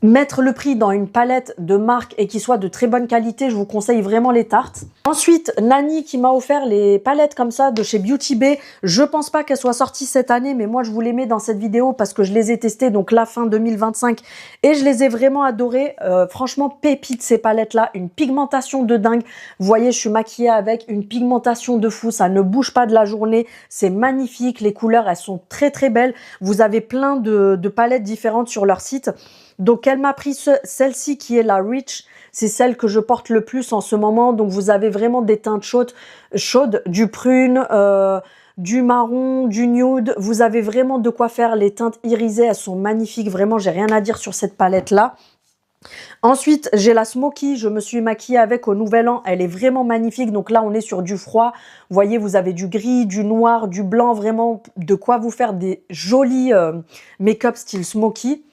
mettre le prix dans une palette de marque et qui soit de très bonne qualité, je vous conseille vraiment les Tartes. Ensuite, Nani qui m'a offert les palettes comme ça de chez Beauty Bay. Je pense pas qu'elles soient sorties cette année, mais moi je vous les mets dans cette vidéo parce que je les ai testées, donc la fin 2025, et je les ai vraiment adorées. Franchement, pépite ces palettes-là, une pigmentation de dingue. Vous voyez, je suis maquillée avec une pigmentation de fou, ça ne bouge pas de la journée, c'est magnifique, les couleurs, elles sont très très belles. Vous avez plein de palettes différentes sur leur site. Donc, elle m'a pris celle-ci qui est la Rich. C'est celle que je porte le plus en ce moment. Donc, vous avez vraiment des teintes chaudes, du prune, du marron, du nude. Vous avez vraiment de quoi faire. Les teintes irisées, elles sont magnifiques. Vraiment, j'ai rien à dire sur cette palette-là. Ensuite, j'ai la Smoky. Je me suis maquillée avec au Nouvel An. Elle est vraiment magnifique. Donc là, on est sur du froid. Vous voyez, vous avez du gris, du noir, du blanc. Vraiment, de quoi vous faire des jolis make-up style Smoky.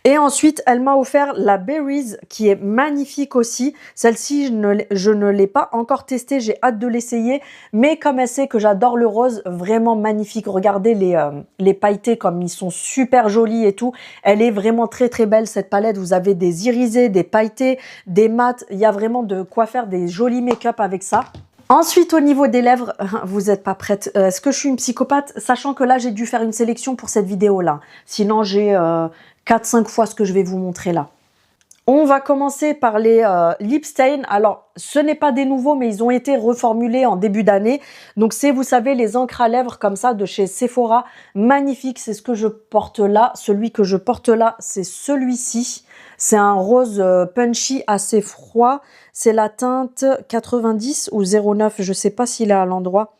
Et ensuite, elle m'a offert la Berries qui est magnifique aussi. Celle-ci, je ne l'ai pas encore testée, j'ai hâte de l'essayer. Mais comme elle sait que j'adore le rose, vraiment magnifique. Regardez les pailletés comme ils sont super jolis et tout. Elle est vraiment très très belle cette palette. Vous avez des irisés, des pailletés, des mats. Il y a vraiment de quoi faire des jolis make-up avec ça. Ensuite, au niveau des lèvres, vous n'êtes pas prête. Est-ce que je suis une psychopathe? Sachant que là, j'ai dû faire une sélection pour cette vidéo-là. Sinon, j'ai 4-5 fois ce que je vais vous montrer là. On va commencer par les lip stain. Alors, ce n'est pas des nouveaux, mais ils ont été reformulés en début d'année. Donc, c'est, vous savez, les encres à lèvres comme ça de chez Sephora. Magnifique, c'est ce que je porte là. Celui que je porte là, c'est celui-ci. C'est un rose punchy assez froid. C'est la teinte 90 ou 09, je ne sais pas s'il est à l'endroit.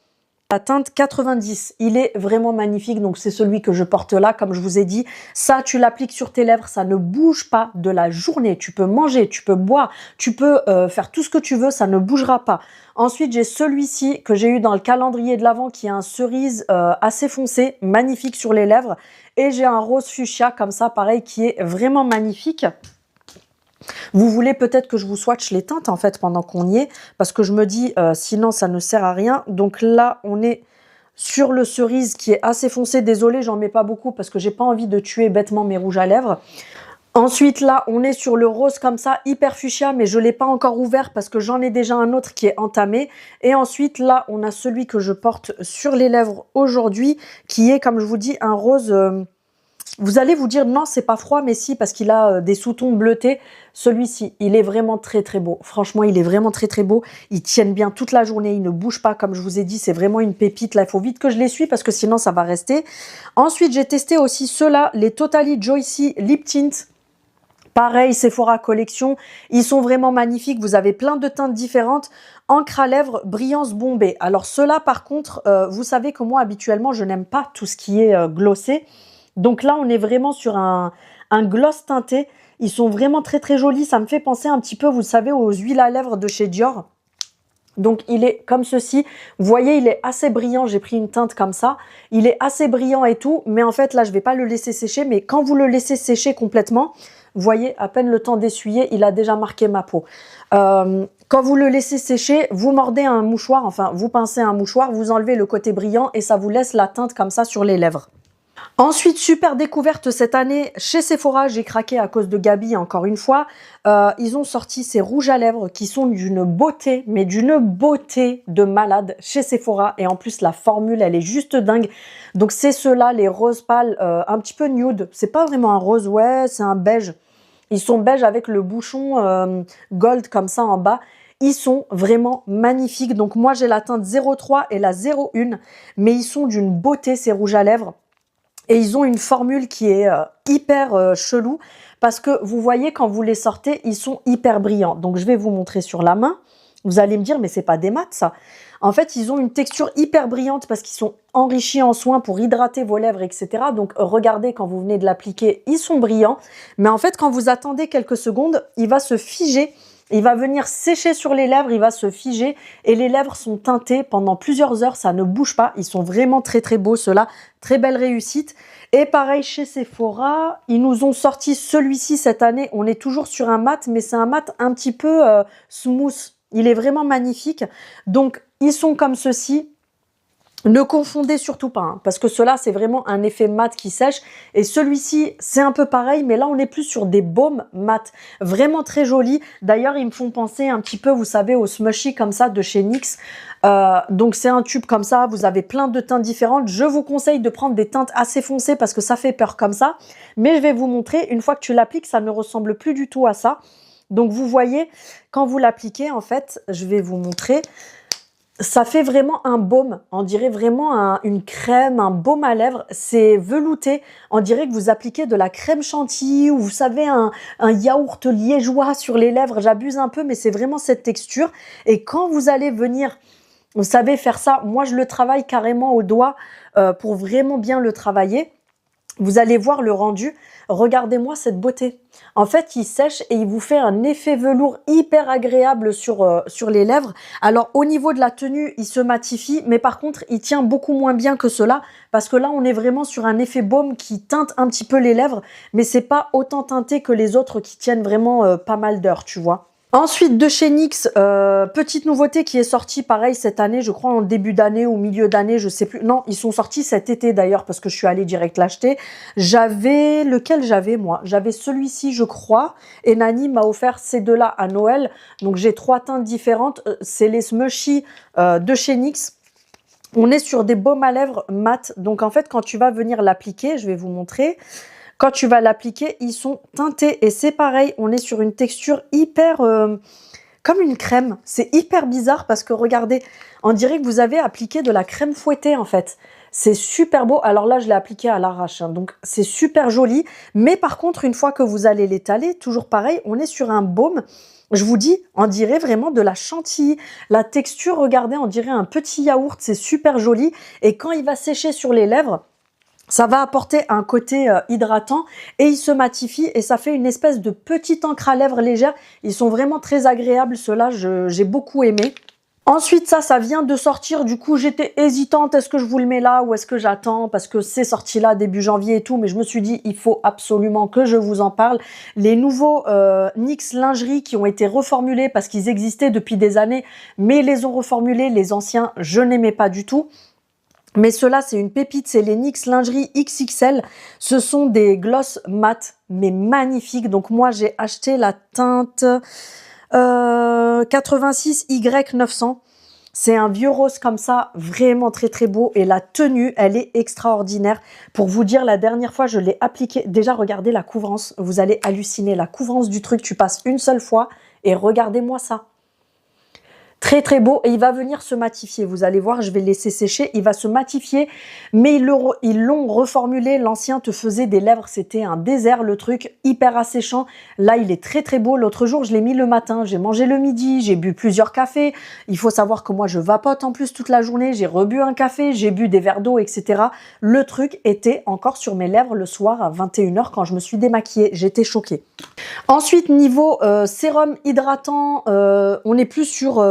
La teinte 90, il est vraiment magnifique, donc c'est celui que je porte là, comme je vous ai dit. Ça, tu l'appliques sur tes lèvres, ça ne bouge pas de la journée. Tu peux manger, tu peux boire, tu peux faire tout ce que tu veux, ça ne bougera pas. Ensuite, j'ai celui-ci que j'ai eu dans le calendrier de l'Avent, qui est un cerise assez foncé, magnifique sur les lèvres. Et j'ai un rose fuchsia comme ça, pareil, qui est vraiment magnifique. Vous voulez peut-être que je vous swatche les teintes en fait pendant qu'on y est, parce que je me dis sinon ça ne sert à rien. Donc là on est sur le cerise qui est assez foncé. Désolée, j'en mets pas beaucoup parce que j'ai pas envie de tuer bêtement mes rouges à lèvres. Ensuite, là, on est sur le rose comme ça, hyper fuchsia, mais je l'ai pas encore ouvert parce que j'en ai déjà un autre qui est entamé. Et ensuite, là, on a celui que je porte sur les lèvres aujourd'hui, qui est, comme je vous dis, un rose. Vous allez vous dire, non, c'est pas froid, mais si, parce qu'il a des sous-tons bleutés. Celui-ci, il est vraiment très, très beau. Franchement, il est vraiment très, très beau. Ils tiennent bien toute la journée, ils ne bougent pas, comme je vous ai dit. C'est vraiment une pépite. Là, il faut vite que je les suis parce que sinon, ça va rester. Ensuite, j'ai testé aussi ceux-là, les Totally Joycey Lip Tint. Pareil, Sephora Collection, ils sont vraiment magnifiques. Vous avez plein de teintes différentes. Encre à lèvres, brillance bombée. Alors ceux-là, par contre, vous savez que moi, habituellement, je n'aime pas tout ce qui est glossé. Donc là, on est vraiment sur un gloss teinté. Ils sont vraiment très, très jolis. Ça me fait penser un petit peu, vous savez, aux huiles à lèvres de chez Dior. Donc, il est comme ceci. Vous voyez, il est assez brillant. J'ai pris une teinte comme ça. Il est assez brillant et tout. Mais en fait, là, je ne vais pas le laisser sécher. Mais quand vous le laissez sécher complètement, vous voyez, à peine le temps d'essuyer, il a déjà marqué ma peau. Quand vous le laissez sécher, vous mordez un mouchoir, enfin, vous pincez un mouchoir, vous enlevez le côté brillant et ça vous laisse la teinte comme ça sur les lèvres. Ensuite, super découverte cette année chez Sephora, j'ai craqué à cause de Gabi encore une fois. Ils ont sorti ces rouges à lèvres qui sont d'une beauté, mais d'une beauté de malade chez Sephora. Et en plus, la formule, elle est juste dingue. Donc c'est ceux-là, les roses pâles, un petit peu nude. C'est pas vraiment un rose, ouais, c'est un beige. Ils sont beige avec le bouchon gold comme ça en bas. Ils sont vraiment magnifiques. Donc moi, j'ai la teinte 03 et la 01, mais ils sont d'une beauté, ces rouges à lèvres. Et ils ont une formule qui est hyper chelou parce que vous voyez quand vous les sortez, ils sont hyper brillants. Donc je vais vous montrer sur la main. Vous allez me dire, mais c'est pas des mats ça. En fait, ils ont une texture hyper brillante parce qu'ils sont enrichis en soins pour hydrater vos lèvres, etc. Donc regardez, quand vous venez de l'appliquer, ils sont brillants. Mais en fait, quand vous attendez quelques secondes, il va se figer. Il va venir sécher sur les lèvres, il va se figer et les lèvres sont teintées pendant plusieurs heures, ça ne bouge pas. Ils sont vraiment très très beaux ceux-là, très belle réussite. Et pareil chez Sephora, ils nous ont sorti celui-ci cette année. On est toujours sur un mat, mais c'est un mat un petit peu smooth. Il est vraiment magnifique. Donc ils sont comme ceci. Ne confondez surtout pas, hein, parce que cela c'est vraiment un effet mat qui sèche. Et celui-ci, c'est un peu pareil, mais là on est plus sur des baumes mat. Vraiment très jolis. D'ailleurs, ils me font penser un petit peu, vous savez, au smushy comme ça de chez NYX. Donc c'est un tube comme ça, vous avez plein de teintes différentes. Je vous conseille de prendre des teintes assez foncées parce que ça fait peur comme ça. Mais je vais vous montrer, une fois que tu l'appliques, ça ne ressemble plus du tout à ça. Donc vous voyez, quand vous l'appliquez, en fait, je vais vous montrer... Ça fait vraiment un baume, on dirait vraiment une crème, un baume à lèvres. C'est velouté, on dirait que vous appliquez de la crème chantilly ou vous savez un yaourt liégeois sur les lèvres. J'abuse un peu, mais c'est vraiment cette texture. Et quand vous allez venir, vous savez faire ça, moi je le travaille carrément au doigt pour vraiment bien le travailler. Vous allez voir le rendu. Regardez-moi cette beauté. En fait, il sèche et il vous fait un effet velours hyper agréable sur les lèvres. Alors, au niveau de la tenue, il se matifie, mais par contre, il tient beaucoup moins bien que cela parce que là, on est vraiment sur un effet baume qui teinte un petit peu les lèvres, mais c'est pas autant teinté que les autres qui tiennent vraiment pas mal d'heures, tu vois. Ensuite, de chez NYX, petite nouveauté qui est sortie pareil cette année, je crois en début d'année ou milieu d'année, je sais plus. Non, ils sont sortis cet été d'ailleurs parce que je suis allée direct l'acheter. Lequel j'avais moi? J'avais celui-ci je crois et Nani m'a offert ces deux-là à Noël. Donc j'ai 3 teintes différentes, c'est les Smushy de chez NYX. On est sur des baumes à lèvres mat. Donc en fait, quand tu vas venir l'appliquer, je vais vous montrer... Quand tu vas l'appliquer, ils sont teintés et c'est pareil, on est sur une texture hyper... comme une crème. C'est hyper bizarre parce que regardez, on dirait que vous avez appliqué de la crème fouettée en fait. C'est super beau. Alors là, je l'ai appliqué à l'arrache, hein, donc c'est super joli. Mais par contre, une fois que vous allez l'étaler, toujours pareil, on est sur un baume. Je vous dis, on dirait vraiment de la chantilly. La texture, regardez, on dirait un petit yaourt. C'est super joli. Et quand il va sécher sur les lèvres... Ça va apporter un côté hydratant et il se matifie et ça fait une espèce de petite encre à lèvres légère. Ils sont vraiment très agréables, ceux-là, j'ai beaucoup aimé. Ensuite, ça vient de sortir. Du coup, j'étais hésitante. Est-ce que je vous le mets là ou est-ce que j'attends? Parce que c'est sorti là début janvier et tout. Mais je me suis dit, il faut absolument que je vous en parle. Les nouveaux NYX lingerie qui ont été reformulés parce qu'ils existaient depuis des années. Mais ils les ont reformulés. Les anciens, je n'aimais pas du tout. Mais ceux-là, c'est une pépite, c'est les NYX Lingerie XXL. Ce sont des gloss mat, mais magnifiques. Donc moi, j'ai acheté la teinte 86Y900. C'est un vieux rose comme ça, vraiment très très beau. Et la tenue, elle est extraordinaire. Pour vous dire, la dernière fois, je l'ai appliqué. Déjà, regardez la couvrance. Vous allez halluciner. La couvrance du truc, tu passes une seule fois et regardez-moi ça. Très très beau et il va venir se matifier. Vous allez voir, je vais le laisser sécher. Il va se matifier, mais ils l'ont reformulé. L'ancien te faisait des lèvres, c'était un désert le truc, hyper asséchant. Là, il est très très beau. L'autre jour, je l'ai mis le matin, j'ai mangé le midi, j'ai bu plusieurs cafés. Il faut savoir que moi, je vapote en plus toute la journée. J'ai rebu un café, j'ai bu des verres d'eau, etc. Le truc était encore sur mes lèvres le soir à 21h quand je me suis démaquillée. J'étais choquée. Ensuite, niveau sérum hydratant, on est plus sur...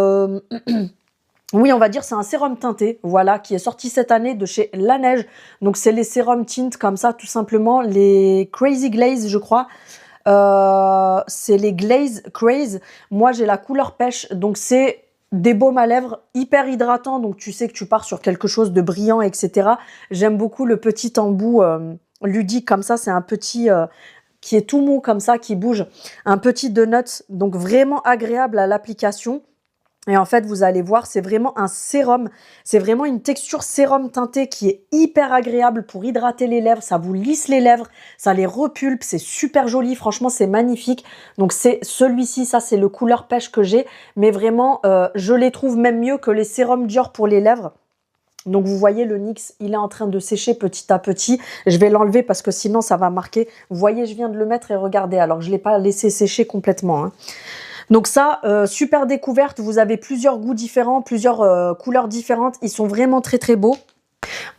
oui, on va dire c'est un sérum teinté, voilà, qui est sorti cette année de chez Laneige. Donc, c'est les sérums tint comme ça, tout simplement. Les Crazy Glaze, je crois. C'est les Glaze Craze. Moi, j'ai la couleur pêche. Donc, c'est des baumes à lèvres hyper hydratants. Donc, tu sais que tu pars sur quelque chose de brillant, etc. J'aime beaucoup le petit embout ludique comme ça. C'est un petit... qui est tout mou comme ça, qui bouge. Un petit donut, donc vraiment agréable à l'application. Et en fait, vous allez voir, c'est vraiment un sérum. C'est vraiment une texture sérum teinté qui est hyper agréable pour hydrater les lèvres. Ça vous lisse les lèvres, ça les repulpe. C'est super joli, franchement, c'est magnifique. Donc, c'est celui-ci, ça, c'est le couleur pêche que j'ai. Mais vraiment, je les trouve même mieux que les sérums Dior pour les lèvres. Donc, vous voyez, le NYX, il est en train de sécher petit à petit. Je vais l'enlever parce que sinon, ça va marquer. Vous voyez, je viens de le mettre et regardez. Alors, je ne l'ai pas laissé sécher complètement. Hein. Donc ça, super découverte. Vous avez plusieurs goûts différents, plusieurs couleurs différentes. Ils sont vraiment très, très beaux.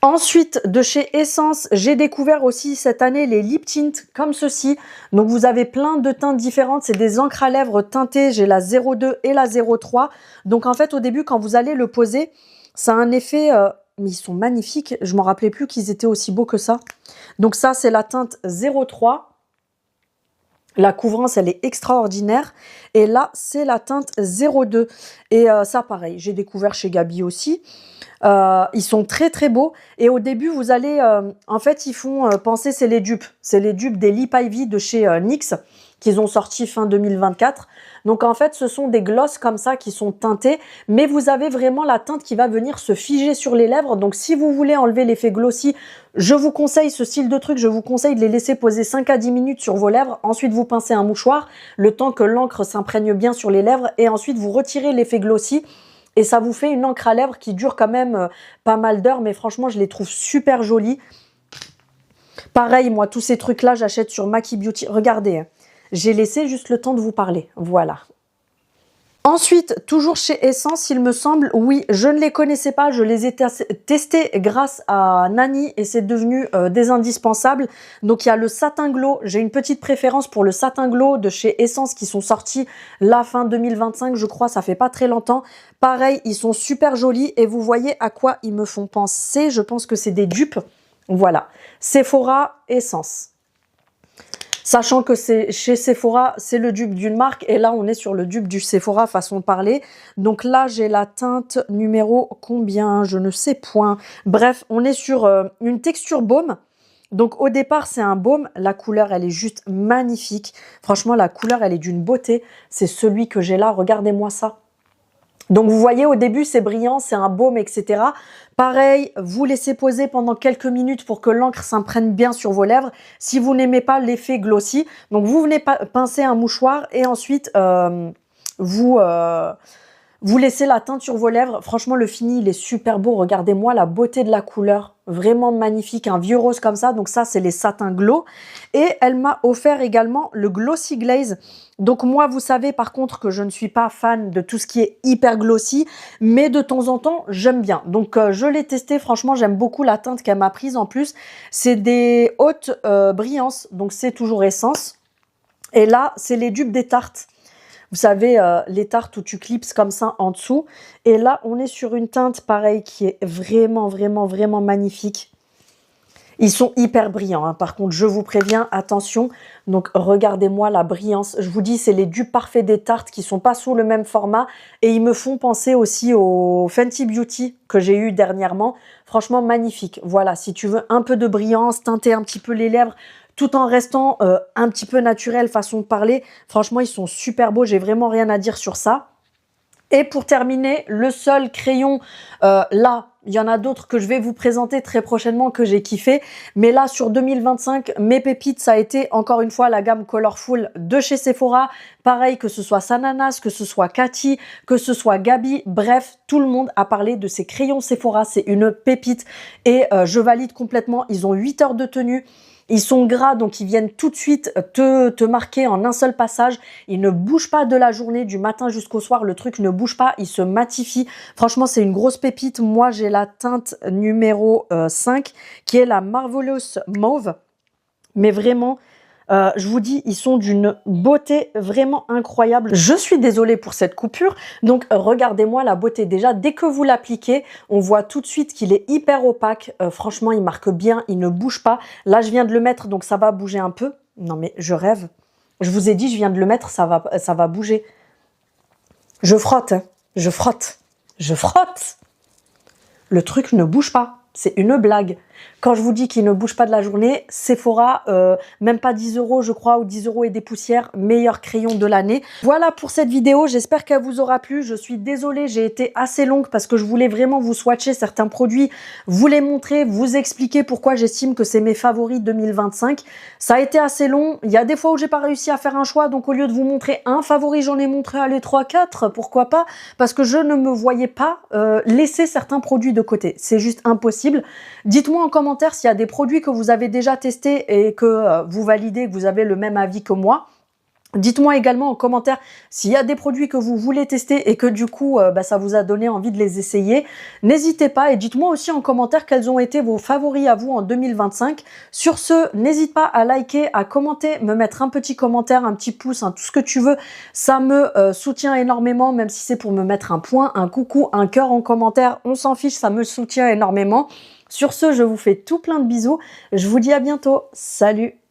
Ensuite, de chez Essence, j'ai découvert aussi cette année les lip tints comme ceci. Donc, vous avez plein de teintes différentes. C'est des encres à lèvres teintées. J'ai la 02 et la 03. Donc, en fait, au début, quand vous allez le poser... Ça a un effet, mais ils sont magnifiques. Je ne me rappelais plus qu'ils étaient aussi beaux que ça. Donc ça, c'est la teinte 03. La couvrance, elle est extraordinaire. Et là, c'est la teinte 02. Et ça, pareil, j'ai découvert chez Gabi aussi. Ils sont très, très beaux. Et au début, vous allez... en fait, ils font penser, c'est les dupes. C'est les dupes des Lip Ivy de chez NYX qu'ils ont sorti fin 2024. Donc, en fait, ce sont des glosses comme ça qui sont teintés. Mais vous avez vraiment la teinte qui va venir se figer sur les lèvres. Donc, si vous voulez enlever l'effet glossy, je vous conseille ce style de truc. Je vous conseille de les laisser poser 5 à 10 minutes sur vos lèvres. Ensuite, vous pincez un mouchoir, le temps que l'encre s'imprègne bien sur les lèvres. Et ensuite, vous retirez l'effet glossy. Et ça vous fait une encre à lèvres qui dure quand même pas mal d'heures. Mais franchement, je les trouve super jolies. Pareil, moi, tous ces trucs-là, j'achète sur Maki Beauty. Regardez, hein. J'ai laissé juste le temps de vous parler. Voilà. Ensuite, toujours chez Essence, il me semble, oui, je ne les connaissais pas, je les ai testés grâce à Nani et c'est devenu des indispensables. Donc, il y a le Satin Glow. J'ai une petite préférence pour le Satin Glow de chez Essence qui sont sortis la fin 2025, je crois, ça fait pas très longtemps. Pareil, ils sont super jolis et vous voyez à quoi ils me font penser. Je pense que c'est des dupes. Voilà, Sephora Essence. Sachant que c'est chez Sephora, c'est le dupe d'une marque. Et là, on est sur le dupe du Sephora façon de parler. Donc là, j'ai la teinte numéro combien? Je ne sais point. Bref, on est sur une texture baume. Donc au départ, c'est un baume. La couleur, elle est juste magnifique. Franchement, la couleur, elle est d'une beauté. C'est celui que j'ai là. Regardez-moi ça. Donc, vous voyez, au début, c'est brillant, c'est un baume, etc. Pareil, vous laissez poser pendant quelques minutes pour que l'encre s'imprègne bien sur vos lèvres. Si vous n'aimez pas l'effet glossy, donc vous venez pincer un mouchoir et ensuite, vous laissez la teinte sur vos lèvres. Franchement, le fini, il est super beau. Regardez-moi la beauté de la couleur. Vraiment magnifique. Un vieux rose comme ça. Donc ça, c'est les Satin Glow. Et elle m'a offert également le Glossy Glaze. Donc moi, vous savez par contre que je ne suis pas fan de tout ce qui est hyper glossy. Mais de temps en temps, j'aime bien. Donc je l'ai testé. Franchement, j'aime beaucoup la teinte qu'elle m'a prise en plus. C'est des hautes brillances. Donc c'est toujours Essence. Et là, c'est les dupes des tartes. Vous savez, les tartes où tu clipses comme ça en dessous. Et là, on est sur une teinte pareille qui est vraiment, vraiment, vraiment magnifique. Ils sont hyper brillants, hein. Par contre, je vous préviens, attention. Donc, regardez-moi la brillance. Je vous dis, c'est les dupes parfaits des Tarte qui sont pas sous le même format. Et ils me font penser aussi au Fenty Beauty que j'ai eu dernièrement. Franchement, magnifique. Voilà, si tu veux un peu de brillance, teinter un petit peu les lèvres, tout en restant un petit peu naturel, façon de parler. Franchement, ils sont super beaux. J'ai vraiment rien à dire sur ça. Et pour terminer, le seul crayon, là, il y en a d'autres que je vais vous présenter très prochainement que j'ai kiffé. Mais là, sur 2025, mes pépites, ça a été encore une fois la gamme Colorful de chez Sephora. Pareil, que ce soit Sananas, que ce soit Cathy, que ce soit Gabi. Bref, tout le monde a parlé de ces crayons Sephora. C'est une pépite et je valide complètement. Ils ont 8 heures de tenue. Ils sont gras, donc ils viennent tout de suite te marquer en un seul passage. Ils ne bougent pas de la journée, du matin jusqu'au soir. Le truc ne bouge pas, il se matifie. Franchement, c'est une grosse pépite. Moi, j'ai la teinte numéro 5, qui est la Marvelous Mauve. Mais vraiment, je vous dis, ils sont d'une beauté vraiment incroyable. Je suis désolée pour cette coupure. Donc, regardez-moi la beauté. Déjà, dès que vous l'appliquez, on voit tout de suite qu'il est hyper opaque. Franchement, il marque bien, il ne bouge pas. Là, je viens de le mettre, donc ça va bouger un peu. Non, mais je rêve. Je vous ai dit, je viens de le mettre, ça va bouger. Je frotte, hein. Je frotte. Je frotte. Le truc ne bouge pas. C'est une blague. Quand je vous dis qu'il ne bouge pas de la journée, Sephora, même pas 10 € je crois, ou 10 € et des poussières, meilleur crayon de l'année. Voilà pour cette vidéo, j'espère qu'elle vous aura plu. Je suis désolée, j'ai été assez longue parce que je voulais vraiment vous swatcher certains produits, vous les montrer, vous expliquer pourquoi j'estime que c'est mes favoris 2025. Ça a été assez long, il y a des fois où j'ai pas réussi à faire un choix, donc au lieu de vous montrer un favori, j'en ai montré les 3-4, pourquoi pas, parce que je ne me voyais pas laisser certains produits de côté. C'est juste impossible. Dites-moi en commentaire s'il y a des produits que vous avez déjà testés et que vous validez, que vous avez le même avis que moi. Dites-moi également en commentaire s'il y a des produits que vous voulez tester et que du coup, ça vous a donné envie de les essayer. N'hésitez pas et dites-moi aussi en commentaire quels ont été vos favoris à vous en 2025. Sur ce, n'hésite pas à liker, à commenter, me mettre un petit commentaire, un petit pouce, hein, tout ce que tu veux. Ça me soutient énormément, même si c'est pour me mettre un point, un coucou, un cœur en commentaire. On s'en fiche, ça me soutient énormément. Sur ce, je vous fais tout plein de bisous. Je vous dis à bientôt. Salut!